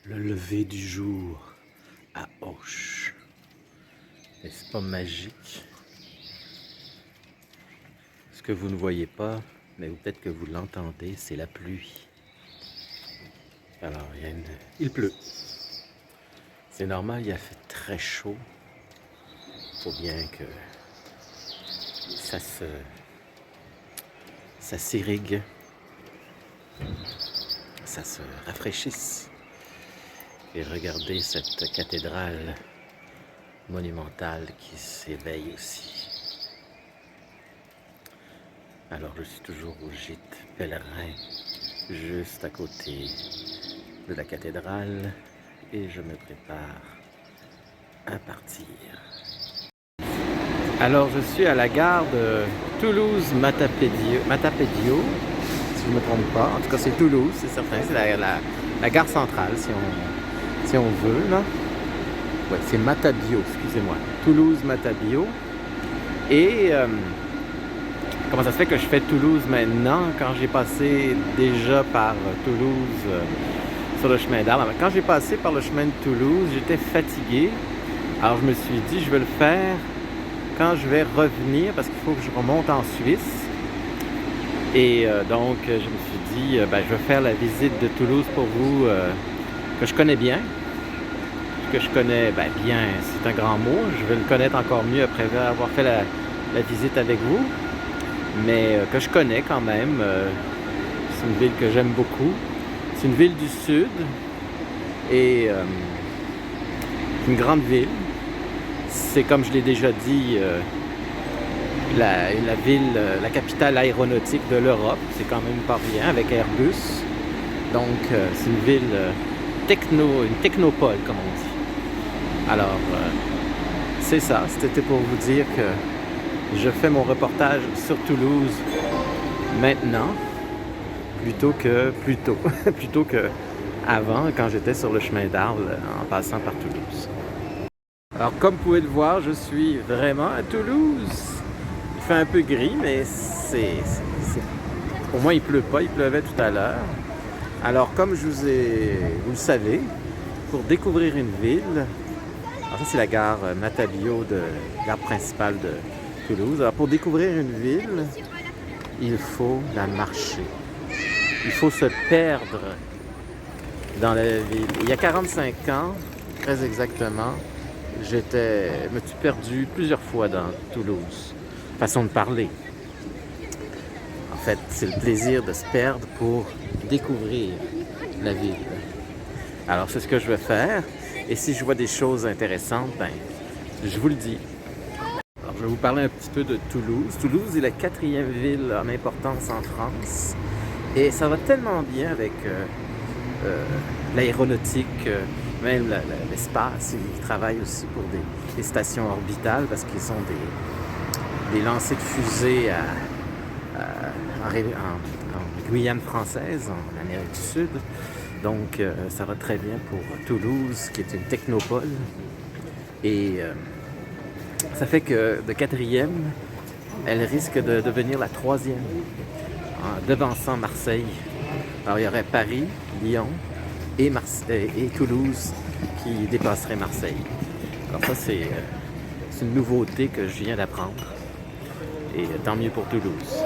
Le lever du jour à Auch. N'est-ce pas magique? Ce que vous ne voyez pas, mais peut-être que vous l'entendez, c'est la pluie. Alors, il pleut. C'est normal, il a fait très chaud. Il faut bien que ça s'irrigue, ça se rafraîchisse. Et regardez cette cathédrale monumentale qui s'éveille aussi. Alors je suis toujours au gîte pèlerin, juste à côté de la cathédrale, et je me prépare à partir. Alors je suis à la gare de Toulouse-Matapedio, si je ne me trompe pas. En tout cas c'est Toulouse, c'est certain, c'est la gare centrale si on veut là. Ouais, c'est Matabio, excusez-moi. Toulouse-Matabio. Et comment ça se fait que je fais Toulouse maintenant quand j'ai passé déjà par Toulouse sur le chemin d'Arles? Quand j'ai passé par le chemin de Toulouse, j'étais fatigué. Alors je me suis dit, je vais le faire quand je vais revenir parce qu'il faut que je remonte en Suisse. Et donc je me suis dit, je vais faire la visite de Toulouse pour vous que je connais bien. Que je connais bien, c'est un grand mot. Je vais le connaître encore mieux après avoir fait la visite avec vous. Mais que je connais quand même. C'est une ville que j'aime beaucoup. C'est une ville du sud. Et une grande ville. C'est comme je l'ai déjà dit, la ville, la capitale aéronautique de l'Europe. C'est quand même pas rien avec Airbus. Donc c'est une ville une technopole comme on dit. Alors, c'est ça, c'était pour vous dire que je fais mon reportage sur Toulouse maintenant, plutôt que avant, quand j'étais sur le chemin d'Arles en passant par Toulouse. Alors, comme vous pouvez le voir, je suis vraiment à Toulouse. Il fait un peu gris, mais au moins il pleut pas, il pleuvait tout à l'heure. Alors, comme vous le savez, pour découvrir une ville, alors ça c'est la gare Matabio, gare principale de Toulouse. Alors pour découvrir une ville, il faut la marcher. Il faut se perdre dans la ville. Il y a 45 ans, très exactement, me suis perdu plusieurs fois dans Toulouse. Façon de parler. En fait, c'est le plaisir de se perdre pour découvrir la ville. Alors c'est ce que je vais faire. Et si je vois des choses intéressantes, je vous le dis. Alors, je vais vous parler un petit peu de Toulouse. Toulouse est la 4e ville en importance en France. Et ça va tellement bien avec l'aéronautique, même l'espace. Ils travaillent aussi pour des stations orbitales parce qu'ils ont des lancers de fusées en Guyane française, en Amérique du Sud. Donc, ça va très bien pour Toulouse, qui est une technopole. Et ça fait que de 4e, elle risque de devenir la 3e, en devançant Marseille. Alors, il y aurait Paris, Lyon et Toulouse qui dépasseraient Marseille. Alors ça, c'est une nouveauté que je viens d'apprendre. Et tant mieux pour Toulouse.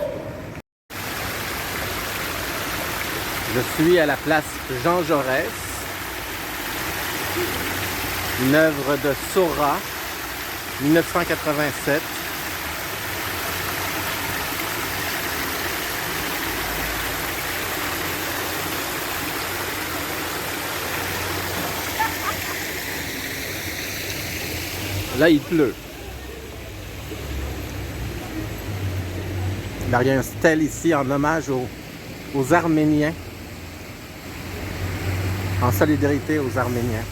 Je suis à la place Jean Jaurès, une œuvre de Seurat, 1987. Là, il pleut. Il y a un stèle ici en hommage aux Arméniens. En solidarité aux Arméniens.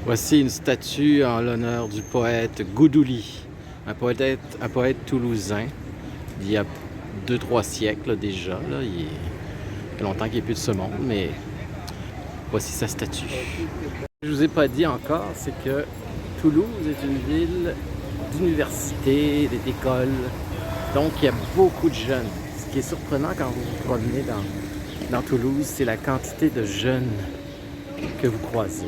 Voici une statue en l'honneur du poète Goudouli, un poète toulousain d'il y a 2-3 siècles déjà. Là, il fait longtemps qu'il n'est plus de ce monde, mais voici sa statue. Ce que je ne vous ai pas dit encore, c'est que Toulouse est une ville d'universités, d'écoles, donc il y a beaucoup de jeunes. Ce qui est surprenant quand vous vous promenez dans Toulouse, c'est la quantité de jeunes que vous croisez.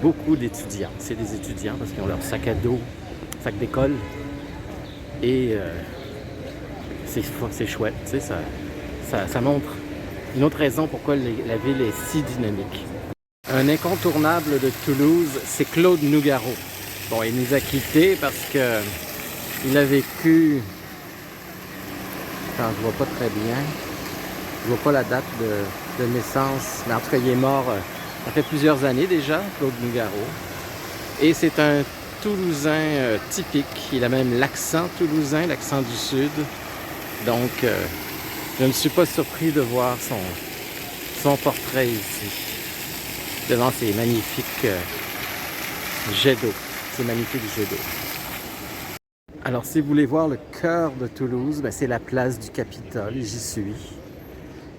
Beaucoup d'étudiants. C'est des étudiants parce qu'ils ont leur sac à dos, sac d'école. Et c'est chouette, tu sais, ça montre une autre raison pourquoi la ville est si dynamique. Un incontournable de Toulouse, c'est Claude Nougaro. Bon, il nous a quittés parce que il a vécu... Attends, je vois pas très bien. Je vois pas la date de naissance, mais en tout cas, il est mort, ça fait plusieurs années déjà, Claude Nougaro. Et c'est un Toulousain typique. Il a même l'accent toulousain, l'accent du Sud. Donc, je ne suis pas surpris de voir son portrait ici, devant ces magnifiques jets d'eau, ces magnifiques jets d'eau. Alors, si vous voulez voir le cœur de Toulouse, ben, c'est la place du Capitole, j'y suis.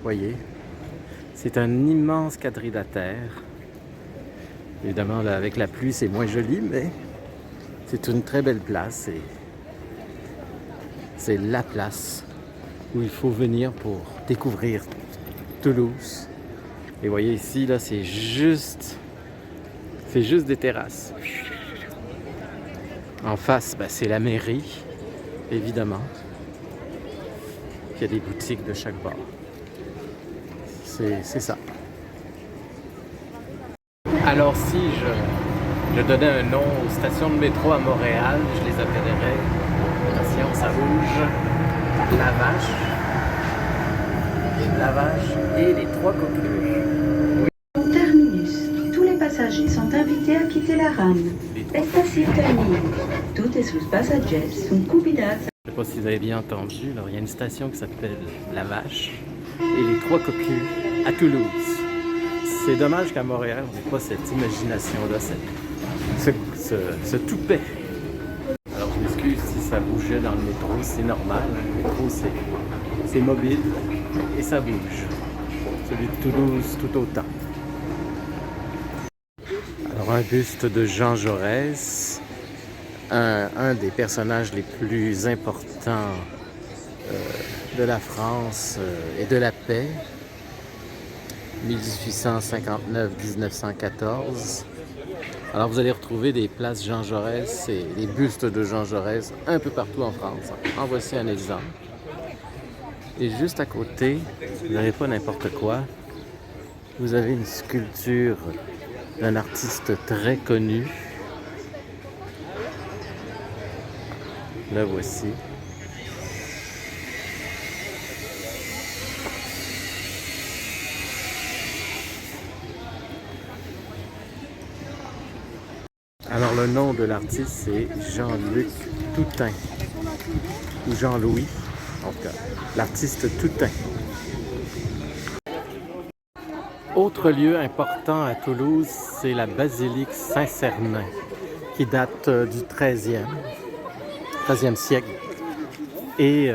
Voyez, c'est un immense quadrilatère. Évidemment, là, avec la pluie, c'est moins joli, mais c'est une très belle place. Et c'est la place où il faut venir pour découvrir Toulouse. Et voyez ici, là, c'est juste des terrasses. En face, ben, c'est la mairie, évidemment. Il y a des boutiques de chaque bord. C'est ça. Alors si je donnais un nom aux stations de métro à Montréal, je les appellerais, attention, ça bouge, la vache et les trois coqueluches. Terminus. Tous les passagers sont invités à quitter la rame. Estación termine. Tutti sus passagers sont convidati. Je ne sais pas si vous avez bien entendu, alors il y a une station qui s'appelle La Vache et les trois coqueluches à Toulouse. C'est dommage qu'à Montréal, on n'ait pas cette imagination-là, ce toupet. Alors je m'excuse si ça bougeait dans le métro, c'est normal. Le métro, c'est mobile et ça bouge. Celui de Toulouse, tout autant. Alors un buste de Jean Jaurès, un des personnages les plus importants de la France et de la paix, 1859-1914. Alors vous allez retrouver des places Jean Jaurès et des bustes de Jean Jaurès un peu partout en France. En voici un exemple. Et juste à côté, vous n'avez pas n'importe quoi, vous avez une sculpture d'un artiste très connu. La voici. Alors le nom de l'artiste c'est Jean-Luc Toutain ou Jean-Louis, en tout cas l'artiste Toutain. Autre lieu important à Toulouse, c'est la basilique Saint-Cernin qui date du XIIIe siècle et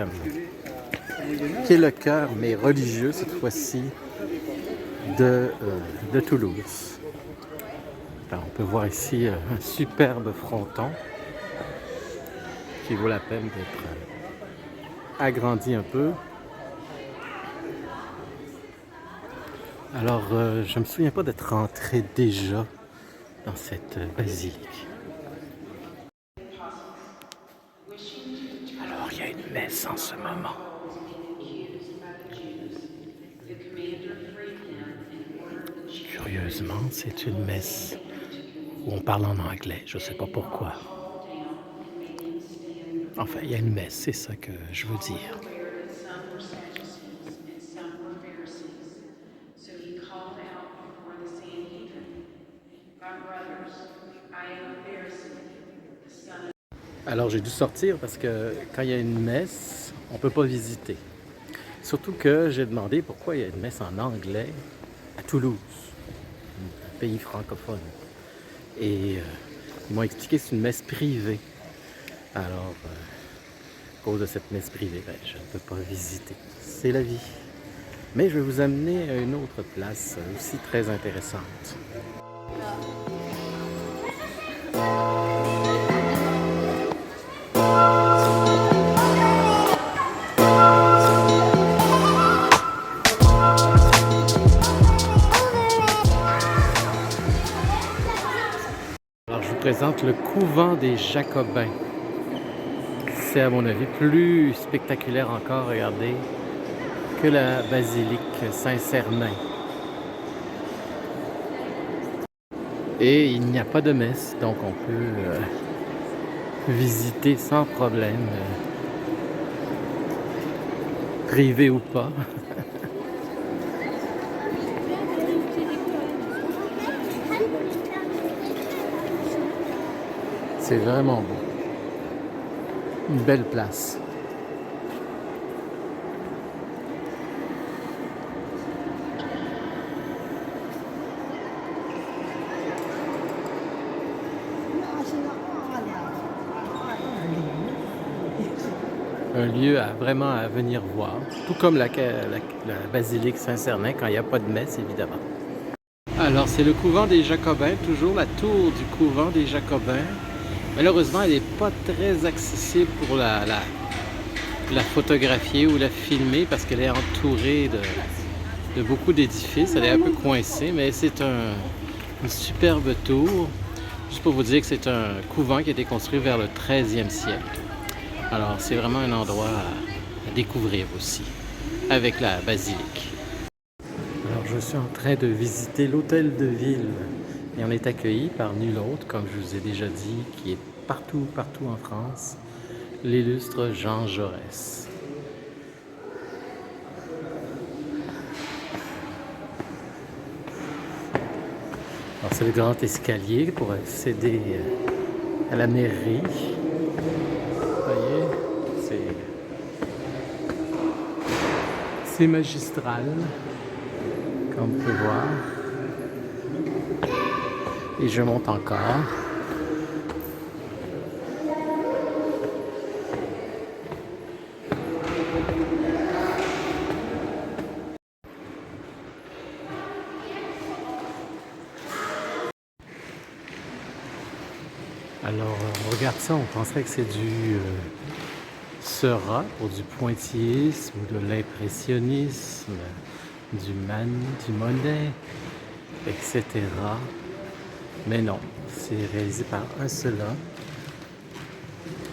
qui est le cœur, mais religieux cette fois-ci, de Toulouse. Alors, on peut voir ici un superbe fronton qui vaut la peine d'être agrandi un peu. Alors, je ne me souviens pas d'être rentré déjà dans cette basilique. Alors, il y a une messe en ce moment. Curieusement, c'est une messe où on parle en anglais, je ne sais pas pourquoi. Enfin, il y a une messe, c'est ça que je veux dire. Alors j'ai dû sortir parce que quand il y a une messe, on ne peut pas visiter. Surtout que j'ai demandé pourquoi il y a une messe en anglais à Toulouse, un pays francophone. Et ils m'ont expliqué que c'est une messe privée. Alors, à cause de cette messe privée, ben, je ne peux pas visiter. C'est la vie. Mais je vais vous amener à une autre place aussi très intéressante. présente le couvent des Jacobins. C'est à mon avis plus spectaculaire encore, regardez, que la basilique Saint-Cernin. Et il n'y a pas de messe, donc on peut visiter sans problème, privé ou pas. C'est vraiment beau. Une belle place. Un lieu vraiment à venir voir, tout comme la basilique Saint-Cernin quand il n'y a pas de messe, évidemment. Alors, c'est le couvent des Jacobins, toujours la tour du couvent des Jacobins. Malheureusement, elle n'est pas très accessible pour la photographier ou la filmer parce qu'elle est entourée de beaucoup d'édifices. Elle est un peu coincée, mais c'est une superbe tour. Juste pour vous dire que c'est un couvent qui a été construit vers le 13e siècle. Alors, c'est vraiment un endroit à découvrir aussi, avec la basilique. Alors, je suis en train de visiter l'hôtel de ville. Et on est accueilli par nul autre, comme je vous ai déjà dit, qui est partout en France, l'illustre Jean Jaurès. Alors, c'est le grand escalier pour accéder à la mairie. Vous voyez, c'est magistral, comme on peut voir. Et je monte encore. Alors, on regarde ça, on penserait que c'est du Seurat pour du pointillisme ou de l'impressionnisme, du Monet, etc. Mais non, c'est réalisé par un seul homme,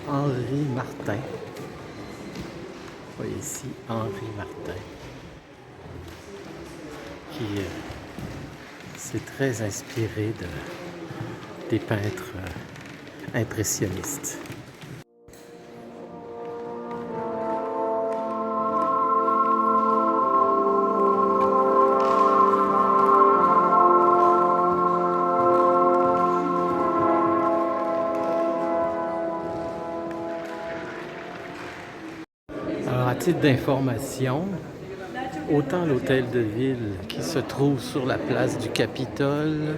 Henri Martin. Vous voyez ici Henri Martin, qui s'est très inspiré des peintres impressionnistes. Alors, à titre d'information, autant l'hôtel de ville qui se trouve sur la place du Capitole,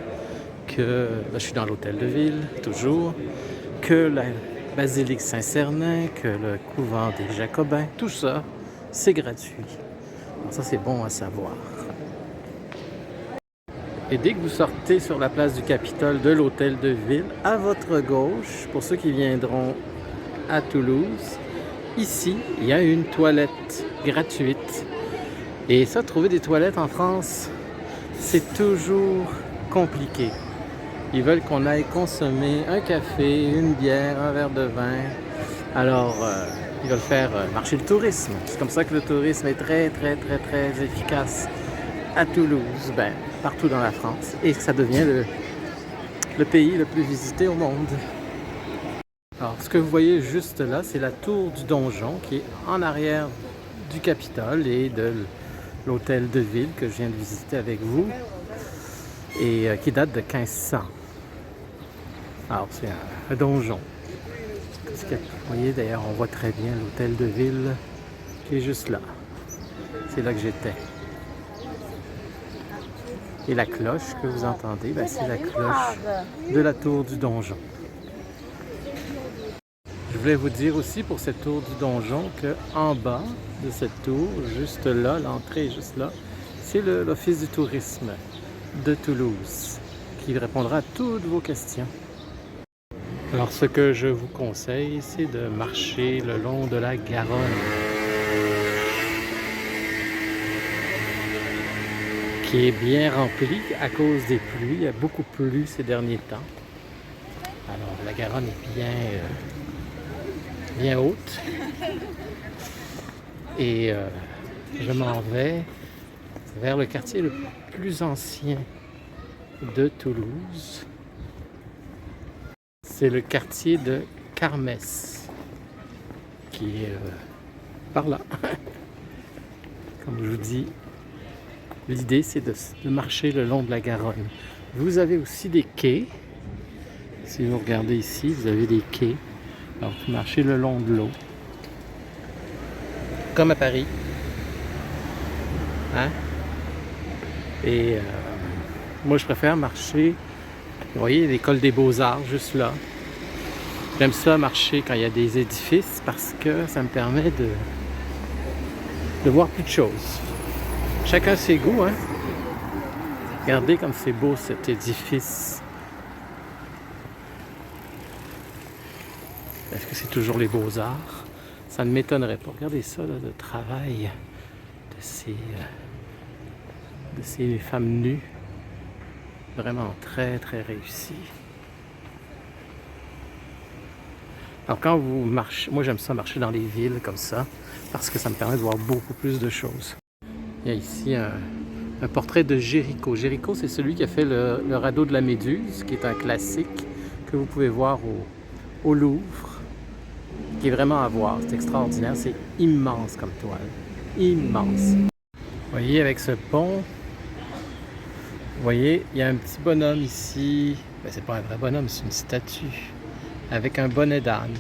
que, là je suis dans l'hôtel de ville, toujours, que la basilique Saint-Cernin, que le couvent des Jacobins, tout ça, c'est gratuit. Donc ça, c'est bon à savoir. Et dès que vous sortez sur la place du Capitole de l'hôtel de ville, à votre gauche, pour ceux qui viendront à Toulouse, ici, il y a une toilette gratuite. Et ça, trouver des toilettes en France, c'est toujours compliqué. Ils veulent qu'on aille consommer un café, une bière, un verre de vin. Alors, ils veulent faire marcher le tourisme. C'est comme ça que le tourisme est très efficace à Toulouse, partout dans la France. Et ça devient le pays le plus visité au monde. Alors, ce que vous voyez juste là, c'est la tour du donjon qui est en arrière du Capitole et de l'hôtel de ville que je viens de visiter avec vous et qui date de 1500. Alors, c'est un donjon. Vous voyez, d'ailleurs, on voit très bien l'hôtel de ville qui est juste là. C'est là que j'étais. Et la cloche que vous entendez, c'est la cloche de la tour du donjon. Je voulais vous dire aussi pour cette tour du donjon qu'en bas de cette tour, juste là, l'entrée est juste là, c'est l'Office du tourisme de Toulouse qui répondra à toutes vos questions. Alors, ce que je vous conseille, c'est de marcher le long de la Garonne, qui est bien remplie à cause des pluies. Il y a beaucoup plu ces derniers temps. Alors, la Garonne est bien haute. Et je m'en vais vers le quartier le plus ancien de Toulouse. C'est le quartier de Carmès, qui est par là. Comme je vous dis, l'idée c'est de marcher le long de la Garonne. Vous avez aussi des quais. Si vous regardez ici, vous avez des quais. Alors vous marchez le long de l'eau. Comme à Paris. Hein? Et moi je préfère marcher. Vous voyez l'école des Beaux-Arts juste là. J'aime ça marcher quand il y a des édifices parce que ça me permet de voir plus de choses. Chacun ses goûts, hein? Regardez comme c'est beau cet édifice. Est-ce que c'est toujours les Beaux-Arts? Ça ne m'étonnerait pas. Regardez ça, là, le travail de ces femmes nues. Vraiment très, très réussi. Alors quand vous marchez, moi j'aime ça marcher dans les villes comme ça, parce que ça me permet de voir beaucoup plus de choses. Il y a ici un portrait de Géricault. Géricault, c'est celui qui a fait le radeau de la Méduse, qui est un classique que vous pouvez voir au Louvre, qui est vraiment à voir. C'est extraordinaire, c'est immense comme toile. Immense. Vous voyez, avec ce pont, vous voyez, il y a un petit bonhomme ici. Ben, c'est pas un vrai bonhomme, c'est une statue. Avec un bonnet d'âne.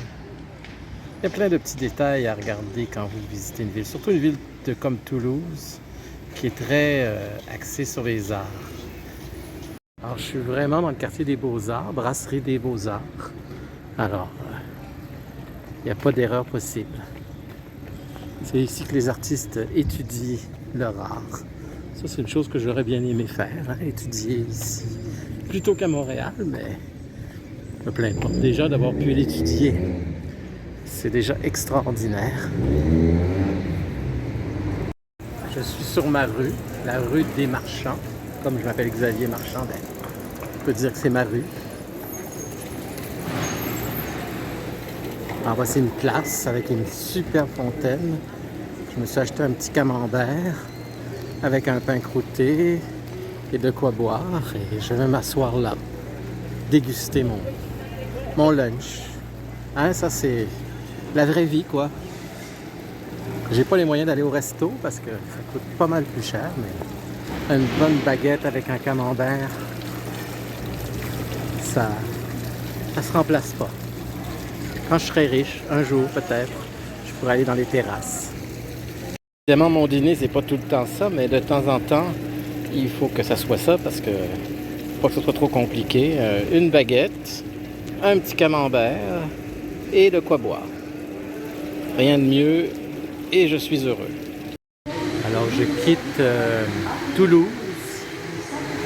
Il y a plein de petits détails à regarder quand vous visitez une ville. Surtout une ville comme Toulouse, qui est très axée sur les arts. Alors, je suis vraiment dans le quartier des Beaux-Arts, brasserie des Beaux-Arts. Alors, il n'y a pas d'erreur possible. C'est ici que les artistes étudient leur art. Ça, c'est une chose que j'aurais bien aimé faire, hein, étudier ici. Plutôt qu'à Montréal, mais je me plains pas. Déjà, d'avoir pu l'étudier, c'est déjà extraordinaire. Je suis sur ma rue, la rue des Marchands. Comme je m'appelle Xavier Marchand, ben, on peut dire que c'est ma rue. Alors voici une place avec une superbe fontaine. Je me suis acheté un petit camembert avec un pain croûté et de quoi boire. Et je vais m'asseoir là, déguster mon lunch. Hein, ça c'est la vraie vie, quoi. J'ai pas les moyens d'aller au resto parce que ça coûte pas mal plus cher, mais une bonne baguette avec un camembert, ça se remplace pas. Quand je serai riche, un jour peut-être, je pourrai aller dans les terrasses. Évidemment, mon dîner, c'est pas tout le temps ça, mais de temps en temps, il faut que ça soit ça parce que pas que ce soit trop compliqué. Une baguette, un petit camembert et de quoi boire. Rien de mieux et je suis heureux. Alors je quitte Toulouse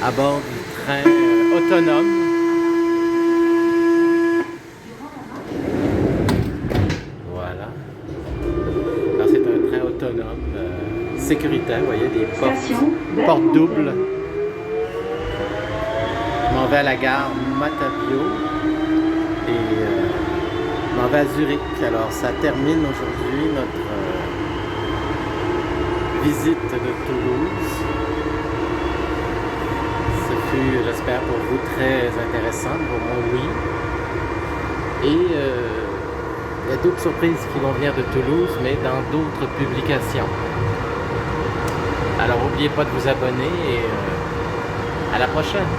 à bord du train autonome. Voilà. Alors c'est un train autonome sécuritaire, vous voyez, des portes doubles. Je m'en vais à la gare Matavio et je m'en vais à Zurich. Alors ça termine aujourd'hui notre visite de Toulouse. Ce fut, j'espère pour vous, très intéressant. Pour moi, oui. Et il y a d'autres surprises qui vont venir de Toulouse, mais dans d'autres publications. Alors, n'oubliez pas de vous abonner et à la prochaine.